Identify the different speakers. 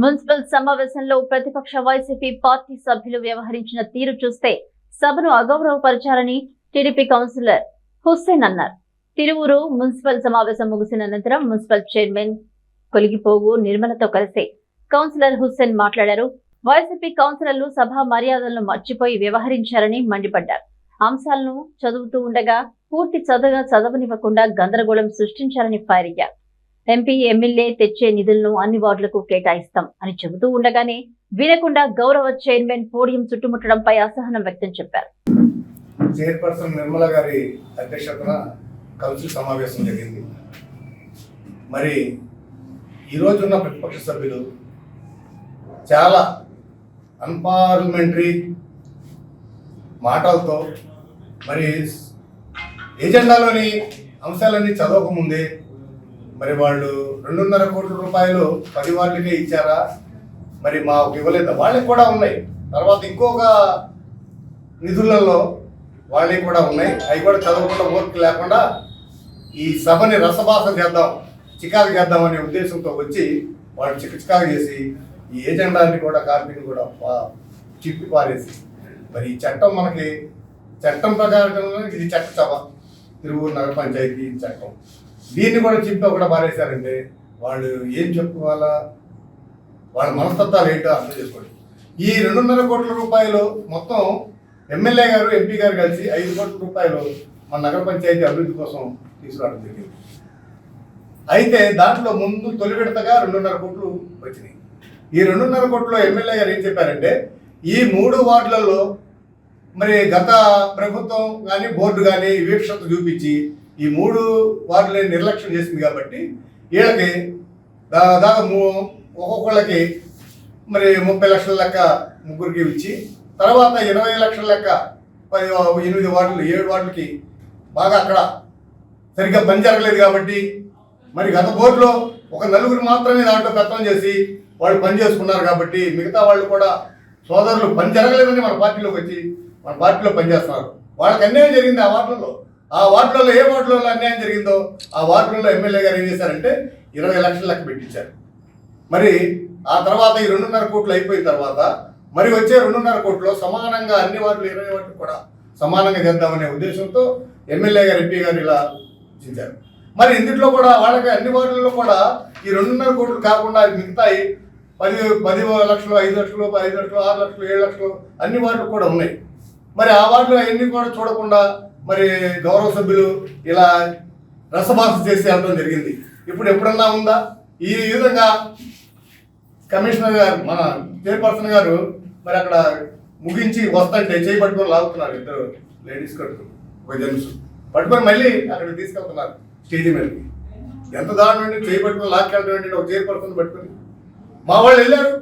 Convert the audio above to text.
Speaker 1: Municipal సమావేశంలో ప్రతిపక్ష YCP party సభ్యులు వ్యవహరించిన తీరు చూస్తే సభను అగౌరవపరిచారని టీడీపీ కౌన్సిలర్ హుస్సేన్ అన్నారు. తిరువూరు మున్సిపల్ సమావేశం ముగిసిన అనంతరం మున్సిపల్ చైర్మన్ కొలిగిపోగు నిర్మలతో కలిసి కౌన్సిలర్ హుస్సేన్ మాట్లాడారు. వైసీపీ కౌన్సిలర్లు సభ మర్యాదలను మర్చిపోయి వ్యవహరించారని మండిపడ్డారు. అంశాలను చదువుతూ ఉండగా పూర్తి చదవనివ్వకుండా గందరగోళం సృష్టించారని ఫైర్ అయ్యారు. ఎంపీ ఎమ్మెల్యే తెచ్చే నిధులను అన్ని వార్డులకు కేటాయిస్తాం అని చెబుతూ ఉండగానే వినకుండా గౌరవ చైర్మన్ పోడియం చుట్టుముట్టడంపై అసహనం వ్యక్తం చెప్పారు.
Speaker 2: చైర్పర్సన్ నిర్మల గారి అధ్యక్షతన కౌన్సిల్ సమావేశం జరిగింది. మరి ఈరోజున్న ప్రతిపక్ష సభ్యులు చాలా అన్పార్లమెంటరీ మాటలతో మరి ఎజెండాలోని అంశాలన్నీ చదవకముందే మరి వాళ్ళు 2.5 కోట్ల రూపాయలు 10 వార్డులకే ఇచ్చారా, మరి మాకు ఇవ్వలేదు. వాళ్ళకి కూడా ఉన్నాయి, తర్వాత ఇంకొక నిధులలో వాళ్ళకి కూడా ఉన్నాయి. అవి కూడా చదవకుండా ఓర్పు లేకుండా ఈ సభని రసభాస చేద్దాం, చికాకు చేద్దాం అనే ఉద్దేశంతో వచ్చి వాళ్ళు చికాకు చేసి ఈ ఏజెండాన్ని కూడా కార్మికులు కూడా చిప్పి పారేసి మరి ఈ చట్టం మనకి చట్టం ప్రకారం ఇది చట్ట సభ తిరువూరు నగర పంచాయతీ చట్టం, దీన్ని కూడా చింపి కూడా పారేశారంటే వాళ్ళు ఏం చెప్పుకోవాలా, వాళ్ళ మనస్తత్వాలు ఏంటో అర్థం చేసుకోండి. ఈ 2.5 కోట్ల రూపాయలు మొత్తం ఎమ్మెల్యే గారు ఎంపీ గారు కలిసి 5 కోట్ల రూపాయలు మన నగర పంచాయతీ అభివృద్ధి కోసం తీసుకురావడం జరిగింది. అయితే దాంట్లో ముందు తొలి విడతగా 2.5 కోట్లు వచ్చినాయి. ఈ 2.5 కోట్లలో ఎమ్మెల్యే గారు ఏం చెప్పారంటే ఈ 3 వార్డులలో మరి గత ప్రభుత్వం కానీ బోర్డు కానీ వివక్షత చూపించి ఈ 3 వార్డులని నిర్లక్ష్యం చేసింది కాబట్టి వీళ్ళకి దాదాపు ఒక్కొక్కళ్ళకి మరి 30 లక్షల లెక్క ముగ్గురికి ఇచ్చి తర్వాత 20 లక్షల లెక్క 8 వార్డులు 7 వార్డులకి బాగా అక్కడ సరిగ్గా పని జరగలేదు కాబట్టి మరి గత బోర్డులో ఒక 4 మాత్రమే దాంట్లో పెత్తనం చేసి వాళ్ళు పని చేసుకున్నారు కాబట్టి మిగతా వాళ్ళు కూడా సోదరులు పని జరగలేదని మన పార్టీలోకి వచ్చి మన పార్టీలో పనిచేస్తున్నారు. వాళ్ళకి అన్యాయం జరిగింది ఆ వార్డులలో ఏ వార్డులలో అన్యాయం జరిగిందో ఆ వార్డులలో ఎమ్మెల్యే గారు ఏం చేశారంటే 20 లక్షల లెక్క పెట్టించారు. మరి ఆ తర్వాత ఈ 2.5 కోట్లు అయిపోయిన తర్వాత మరి వచ్చే 2.5 కోట్లు సమానంగా అన్ని వార్డులు 20 వార్డులు కూడా సమానంగా చేద్దామనే ఉద్దేశంతో ఎమ్మెల్యే గారు ఎంపీ గారు ఇలా ఇచ్చారు. మరి ఇందులో కూడా వాళ్ళకి అన్ని వార్డులలో కూడా ఈ 2.5 కోట్లు కాకుండా మిగతా 10 లక్షలు 5 లక్షలు 5 లక్షలు 6 లక్షలు 7 లక్షలు అన్ని వార్డులు కూడా ఉన్నాయి. మరి ఆ వార్డులు అవన్నీ కూడా చూడకుండా మరి గౌరవ సభ్యులు ఇలా రసభాస చేసి వెళ్ళడం జరిగింది. ఇప్పుడు ఎప్పుడన్నా ఉందా? ఈ విధంగా కమిషనర్ గారు మన చైర్పర్సన్ గారు మరి అక్కడ ముగించి వస్తుంటే చేయి పట్టుకొని లాగుతున్నారు, 2 లేడీస్ కట్టుకుని ఒక జెంట్స్ పట్టుకొని మళ్ళీ అక్కడ తీసుకెళ్తున్నారు స్టేజ్ మీదకి. ఎంత దారుణం చేయి పట్టుకొని లాక్కెళ్ళడం ఏంటంటే ఒక చైర్పర్సన్ పట్టుకొని మా వాళ్ళు వెళ్ళారు.